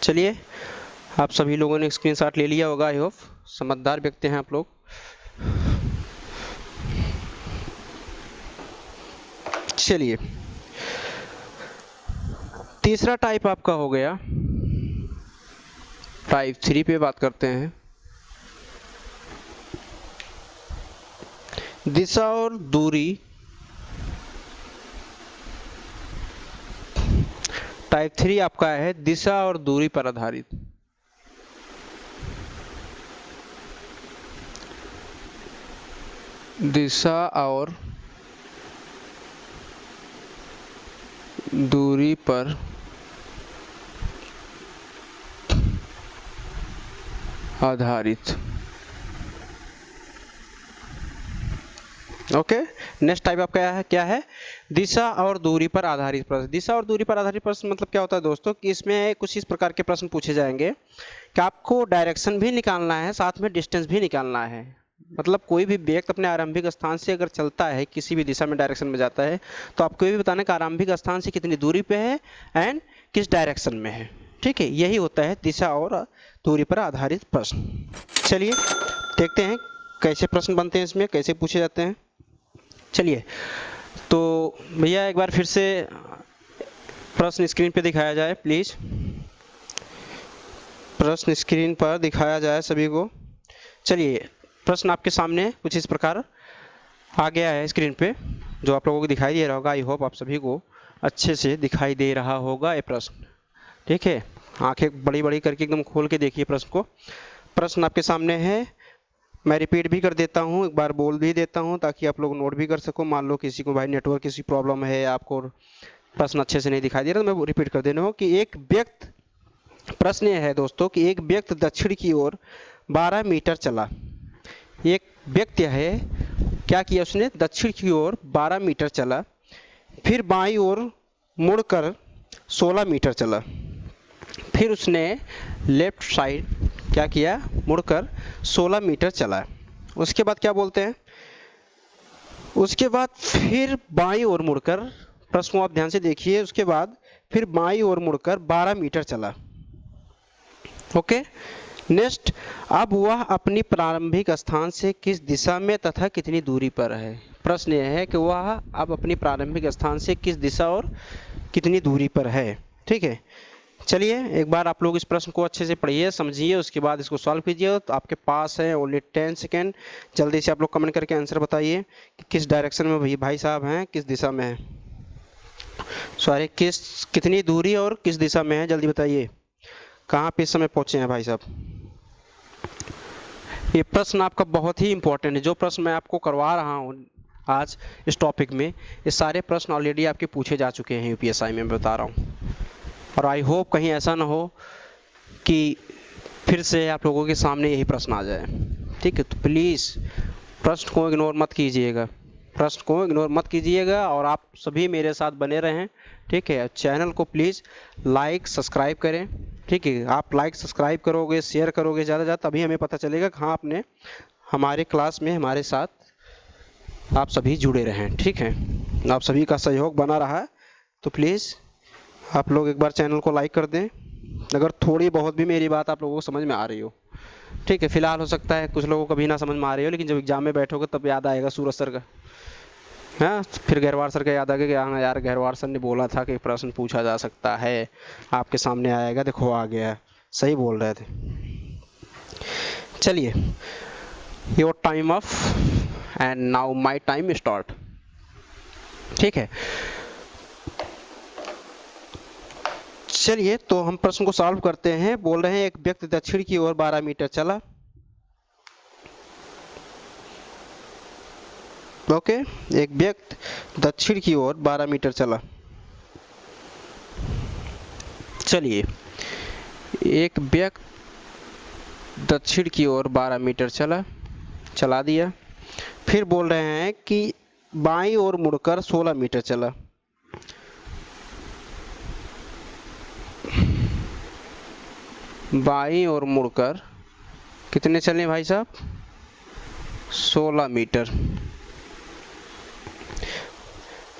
चलिए, आप सभी लोगों ने स्क्रीनशॉट ले लिया होगा, आई होप। समझदार व्यक्ति हैं आप लोग। चलिए, तीसरा टाइप आपका हो गया, टाइप 3 पे बात करते हैं। दिशा और दूरी, टाइप 3 आपका है दिशा और दूरी पर आधारित। दिशा और दूरी पर आधारित। ओके, नेक्स्ट टाइप आपका क्या है? दिशा और दूरी पर आधारित प्रश्न। दिशा और दूरी पर आधारित प्रश्न मतलब क्या होता है दोस्तों कि इसमें कुछ इस प्रकार के प्रश्न पूछे जाएंगे कि आपको डायरेक्शन भी निकालना है, साथ में डिस्टेंस भी निकालना है। मतलब कोई भी व्यक्ति अपने आरंभिक स्थान से अगर चलता है, किसी भी दिशा में डायरेक्शन में जाता है, तो आपको ये भी बताना कि आरंभिक स्थान से कितनी दूरी पे है एंड किस डायरेक्शन में है। ठीक है, यही होता है दिशा और दूरी पर आधारित प्रश्न। चलिए देखते हैं कैसे प्रश्न बनते हैं, इसमें कैसे पूछे जाते हैं। चलिए, तो भैया एक बार फिर से प्रश्न स्क्रीन पे दिखाया जाए प्लीज। प्रश्न स्क्रीन पर दिखाया जाए सभी को। चलिए, प्रश्न आपके सामने कुछ इस प्रकार आ गया है स्क्रीन पे, जो आप लोगों को दिखाई दे रहा होगा। आई होप आप सभी को अच्छे से दिखाई दे रहा होगा ये प्रश्न। ठीक है, आंखें बड़ी बड़ी करके एकदम खोल के देखिए प्रश्न को। प्रश्न आपके सामने है, मैं रिपीट भी कर देता हूँ, एक बार बोल भी देता हूँ ताकि आप लोग नोट भी कर सको। मान लो किसी को भाई नेटवर्क किसी प्रॉब्लम है, आपको प्रश्न अच्छे से नहीं दिखाई दे रहा, तो मैं रिपीट कर देना हूँ कि एक व्यक्ति, प्रश्न यह है दोस्तों कि एक व्यक्ति दक्षिण की ओर 12 मीटर चला। एक व्यक्ति है, क्या किया उसने, दक्षिण की ओर 12 मीटर चला, फिर बाईं ओर मुड़कर 16 मीटर चला, फिर उसने लेफ्ट साइड क्या किया, मुड़कर 16 मीटर चला। उसके बाद क्या बोलते हैं, उसके बाद फिर बाईं ओर मुड़कर, प्रश्न को आप ध्यान से देखिए, उसके बाद फिर बाईं ओर मुड़कर 12 मीटर चला। ओके, नेक्स्ट, अब वह अपनी प्रारंभिक स्थान से किस दिशा में तथा कितनी दूरी पर है। प्रश्न यह है कि वह अब अपनी प्रारंभिक स्थान से किस दिशा और कितनी दूरी पर है। ठीक है, चलिए एक बार आप लोग इस प्रश्न को अच्छे से पढ़िए, समझिए, उसके बाद इसको सॉल्व कीजिए। तो आपके पास है ओनली 10 सेकेंड, जल्दी से आप लोग कमेंट करके आंसर बताइए कि किस डायरेक्शन में भाई साहब हैं, किस दिशा में है, सॉरी कितनी दूरी और किस दिशा में है, जल्दी बताइए कहाँ पे इस समय पहुँचे हैं भाई साहब। ये प्रश्न आपका बहुत ही इंपॉर्टेंट है। जो प्रश्न मैं आपको करवा रहा हूँ आज इस टॉपिक में, ये सारे प्रश्न ऑलरेडी आपके पूछे जा चुके हैं यूपीएसआई में, बता रहा हूँ। और आई होप कहीं ऐसा ना हो कि फिर से आप लोगों के सामने यही प्रश्न आ जाए। ठीक है, तो प्लीज़ प्रश्न को इग्नोर मत कीजिएगा, प्रश्न को इग्नोर मत कीजिएगा, और आप सभी मेरे साथ बने रहें। ठीक है, चैनल को प्लीज़ लाइक सब्सक्राइब करें। ठीक है, आप लाइक सब्सक्राइब करोगे, शेयर करोगे ज़्यादा ज़्यादा, तभी हमें पता चलेगा कि हाँ आपने हमारे क्लास में हमारे साथ आप सभी जुड़े रहें। ठीक है, आप सभी का सहयोग बना रहा, तो प्लीज़ आप लोग एक बार चैनल को लाइक कर दें, अगर थोड़ी बहुत भी मेरी बात आप लोगों को समझ में आ रही हो। ठीक है, फिलहाल हो सकता है कुछ लोगों को कभी ना समझ में आ रही हो, लेकिन जब एग्जाम में बैठोगे तब याद आएगा सूरज सर का, हाँ, फिर गहरवार सर का याद आ गया कि हाँ यार गहरवार सर ने बोला था कि प्रश्न पूछा जा सकता है, आपके सामने आएगा, देखो आ गया, सही बोल रहे थे। चलिए, your time of and now my time start. ठीक है, चलिए तो हम प्रश्न को सॉल्व करते हैं। बोल रहे हैं एक व्यक्ति दक्षिण की ओर 12 मीटर चला। ओके, एक व्यक्ति दक्षिण की ओर 12 मीटर चला। चलिए, एक व्यक्ति दक्षिण की ओर 12 मीटर चला दिया, फिर बोल रहे हैं कि बाईं ओर मुड़कर 16 मीटर चला। बाईं ओर मुड़कर कितने चले भाई साहब, 16 मीटर।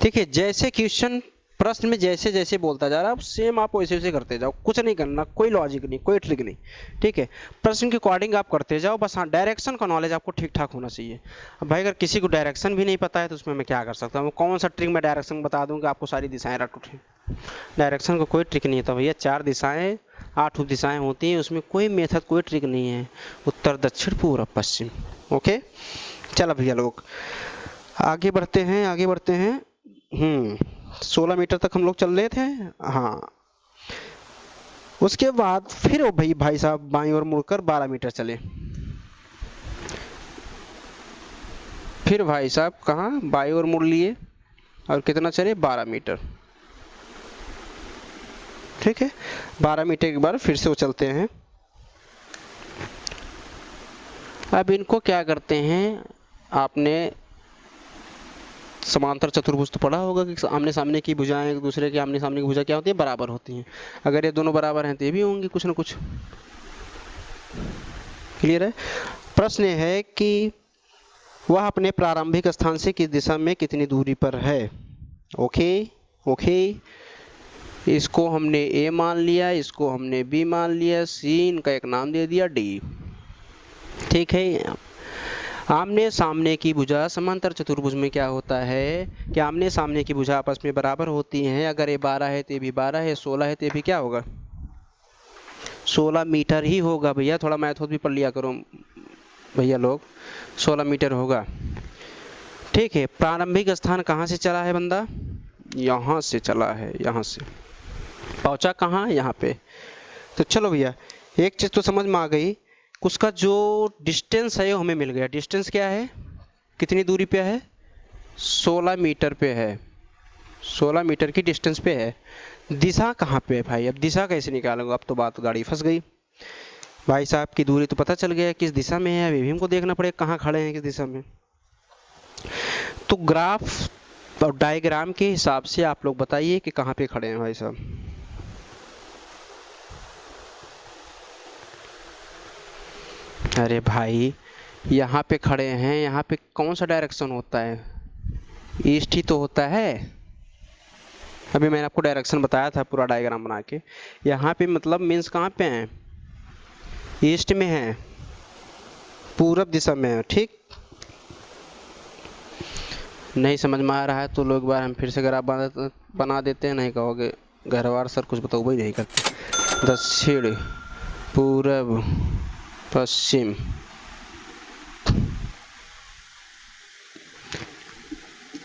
ठीक है, जैसे क्वेश्चन प्रश्न में जैसे जैसे बोलता जा रहा है, सेम आप वैसे वैसे करते जाओ, कुछ नहीं करना, कोई लॉजिक नहीं, कोई ट्रिक नहीं। ठीक है, प्रश्न के अकॉर्डिंग आप करते जाओ, बस हाँ डायरेक्शन का नॉलेज आपको ठीक ठाक होना चाहिए। अब भाई अगर किसी को डायरेक्शन भी नहीं पता है तो उसमें मैं क्या कर सकता हूँ, कौन सा ट्रिक मैं डायरेक्शन बता दूँ कि आपको सारी दिशाएं रट उठें। डायरेक्शन का कोई ट्रिक नहीं होता भैया, 4 दिशाएं 8 दिशाएं होती हैं, उसमें कोई मेथड कोई ट्रिक नहीं है, उत्तर दक्षिण पूर्व पश्चिम। ओके, चलो भैया लोग आगे बढ़ते हैं, आगे बढ़ते हैं। 16 मीटर तक हम लोग चल रहे थे। हाँ, उसके बाद फिर वो भाई साहब बाईं ओर मुड़कर 12 मीटर चले। फिर भाई साहब कहाँ, बाईं ओर मुड़ लिए और कितना चले, 12 मीटर। ठीक है, 12 मीटर के बाद फिर से वो चलते हैं। अब इनको क्या करते हैं, आपने समांतर चतुर्भुज तो पढ़ा होगा कि आमने सामने की भुजाएं एक दूसरे के आमने सामने की भुजा क्या होती है, बराबर होती हैं। अगर ये दोनों बराबर हैं तो ये भी होंगी कुछ ना कुछ। क्लियर है। प्रश्न है कि वह अपने प्रारंभिक स्थान से किस दिशा में कितनी दूरी पर है। ओके ओके, इसको हमने ए मान लिया, इसको हमने बी मान लिया, सी, इनका एक नाम दे दिया डी। ठीक है, आमने सामने की भुजा समांतर चतुर्भुज में क्या होता है कि आमने सामने की भुजा आपस में बराबर होती हैं। अगर ये 12 है तो ये भी 12 है, 16 है तो ये भी क्या होगा, 16 मीटर ही होगा। भैया थोड़ा मैथ भी पढ़ लिया करो भैया लोग, 16 मीटर होगा। ठीक है, प्रारंभिक स्थान कहाँ से चला है बंदा, यहाँ से चला है, यहाँ से पहुँचा कहाँ, यहाँ पे। तो चलो भैया एक चीज़ तो समझ में आ गई उसका जो डिस्टेंस है वो हमें मिल गया। डिस्टेंस क्या है, कितनी दूरी पे है, 16 मीटर पे है, 16 मीटर की डिस्टेंस पे है। दिशा कहाँ पे है भाई, अब दिशा कैसे निकालूंगा, अब तो बात गाड़ी फंस गई। भाई साहब की दूरी तो पता चल गया किस दिशा में है, अभी भी हमको देखना पड़ेगा कहाँ खड़े हैं, किस दिशा में। तो ग्राफ और डायग्राम के हिसाब से आप लोग बताइए कि कहाँ पे खड़े हैं भाई साहब। अरे भाई यहाँ पे खड़े हैं, यहाँ पे कौन सा डायरेक्शन होता है, ईस्ट ही तो होता है। अभी मैंने आपको डायरेक्शन बताया था पूरा डायग्राम बना के। यहाँ पे मतलब मीन्स कहाँ पे हैं, ईस्ट में है, पूरब दिशा में है। ठीक, नहीं समझ में आ रहा है तो लोग बार हम फिर से ग्राफ बना देते हैं, नहीं कहोगे घरवार सर कुछ बताओ भाई नहीं करते। दक्षिण पूरब पश्चिम,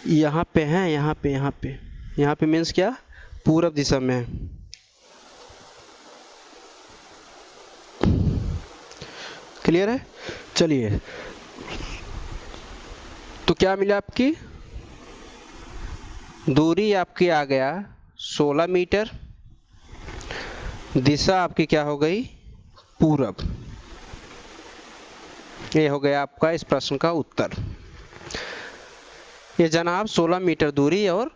यहाँ पे हैं, यहाँ पे मीन्स क्या, पूरब दिशा में है। क्लियर है, चलिए तो क्या मिला, आपकी दूरी आपकी आ गया 16 मीटर, दिशा आपकी क्या हो गई, पूरब। ये हो गया आपका इस प्रश्न का उत्तर। ये जनाब 16 मीटर दूरी और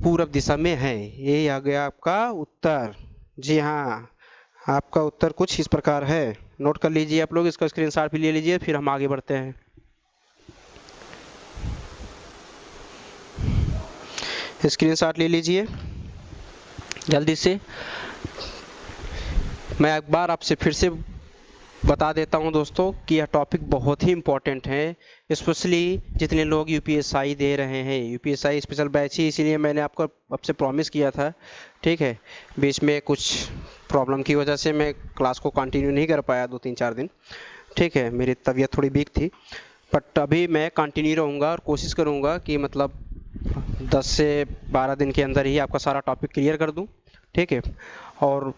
पूरब दिशा में है, ये आ गया आपका उत्तर। जी हाँ, आपका उत्तर कुछ इस प्रकार है, नोट कर लीजिए आप लोग, इसका स्क्रीनशॉट भी ले लीजिए, फिर हम आगे बढ़ते हैं। स्क्रीनशॉट ले लीजिए जल्दी से। मैं एक बार आपसे फिर से बता देता हूं दोस्तों कि यह टॉपिक बहुत ही इम्पोर्टेंट है, स्पेशली जितने लोग यूपीएसआई दे रहे हैं, यूपीएसआई स्पेशल बैच ही, इसीलिए मैंने आपको आपसे प्रॉमिस किया था। ठीक है, बीच में कुछ प्रॉब्लम की वजह से मैं क्लास को कंटिन्यू नहीं कर पाया 2-3-4 दिन। ठीक है, मेरी तबीयत थोड़ी वीक थी, बट अभी मैं कंटिन्यू रहूँगा और कोशिश करूँगा कि मतलब 10 से 12 दिन के अंदर ही आपका सारा टॉपिक क्लियर कर दूँ। ठीक है, और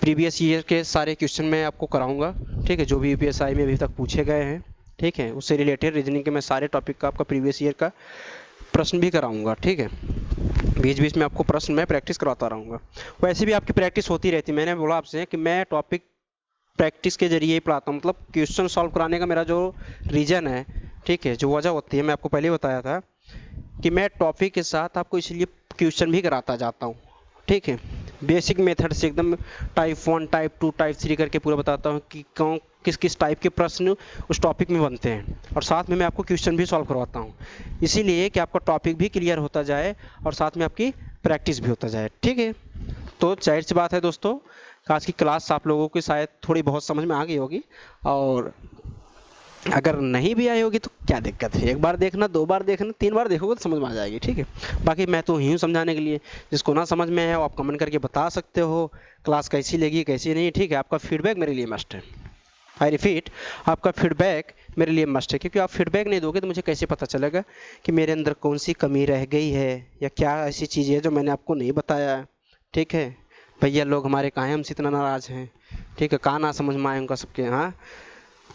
प्रीवियस ईयर के सारे क्वेश्चन मैं आपको कराऊंगा। ठीक है, जो भी यूपीएसआई में अभी तक पूछे गए हैं, ठीक है, उससे रिलेटेड रीजनिंग के मैं सारे टॉपिक का आपका प्रीवियस ईयर का प्रश्न भी कराऊंगा। ठीक है, बीच बीच में आपको प्रश्न मैं प्रैक्टिस करवाता रहूँगा। वैसे भी आपकी प्रैक्टिस होती रहती है, मैंने बोला आपसे कि मैं टॉपिक प्रैक्टिस के जरिए ही पढ़ाता हूँ, मतलब क्वेश्चन सॉल्व कराने का मेरा जो रीजन है, ठीक है, जो वजह होती है, मैं आपको पहले बताया था कि मैं टॉपिक के साथ आपको इसलिए क्वेश्चन भी कराता जाता हूँ। ठीक है, बेसिक मेथड से एकदम टाइप 1, टाइप 2, टाइप 3 करके पूरा बताता हूँ कि कौन किस किस टाइप के प्रश्न उस टॉपिक में बनते हैं, और साथ में मैं आपको क्वेश्चन भी सॉल्व करवाता हूँ, इसीलिए कि आपका टॉपिक भी क्लियर होता जाए और साथ में आपकी प्रैक्टिस भी होता जाए। ठीक है, तो जाहिर सी बात है दोस्तों, आज की क्लास आप लोगों की शायद थोड़ी बहुत समझ में आ गई होगी, और अगर नहीं भी आई होगी तो क्या दिक्कत है, एक बार देखना, 2 बार देखना, 3 बार देखोगे तो समझ में आ जाएगी। ठीक है, बाकी मैं तो ही हूँ समझाने के लिए, जिसको ना समझ में आया वो आप कमेंट करके बता सकते हो क्लास कैसी लगी कैसी नहीं। ठीक है, आपका फीडबैक मेरे लिए मस्ट है, आई रिपीट, आपका फीडबैक मेरे लिए मस्ट है, क्योंकि आप फीडबैक नहीं दोगे तो मुझे कैसे पता चलेगा कि मेरे अंदर कौन सी कमी रह गई है या क्या ऐसी चीज़ है जो मैंने आपको नहीं बताया। ठीक है, भैया लोग हमारे कहाँ हमसे इतना नाराज़ हैं, ठीक है, कहाँ ना समझ में आए उनका सबके, हाँ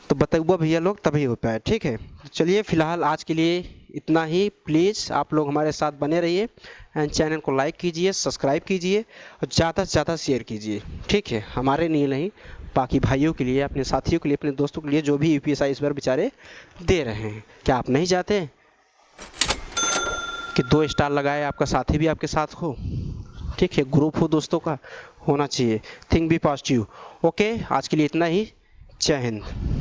तो बताऊँगा भैया लोग तभी हो पाए। ठीक है, तो चलिए फिलहाल आज के लिए इतना ही। प्लीज़ आप लोग हमारे साथ बने रहिए एंड चैनल को लाइक कीजिए, सब्सक्राइब कीजिए और ज़्यादा से ज़्यादा शेयर कीजिए। ठीक है, हमारे लिए नहीं, बाकी भाइयों के लिए, अपने साथियों के लिए, अपने दोस्तों के लिए, जो भी यूपीएसआई इस बार बेचारे दे रहे हैं। क्या आप नहीं चाहते कि 2 स्टार लगाए आपका साथी भी आपके साथ हो? ठीक है, ग्रुप हो दोस्तों का, होना चाहिए। Think B positive. ओके, आज के लिए इतना ही। जय हिंद।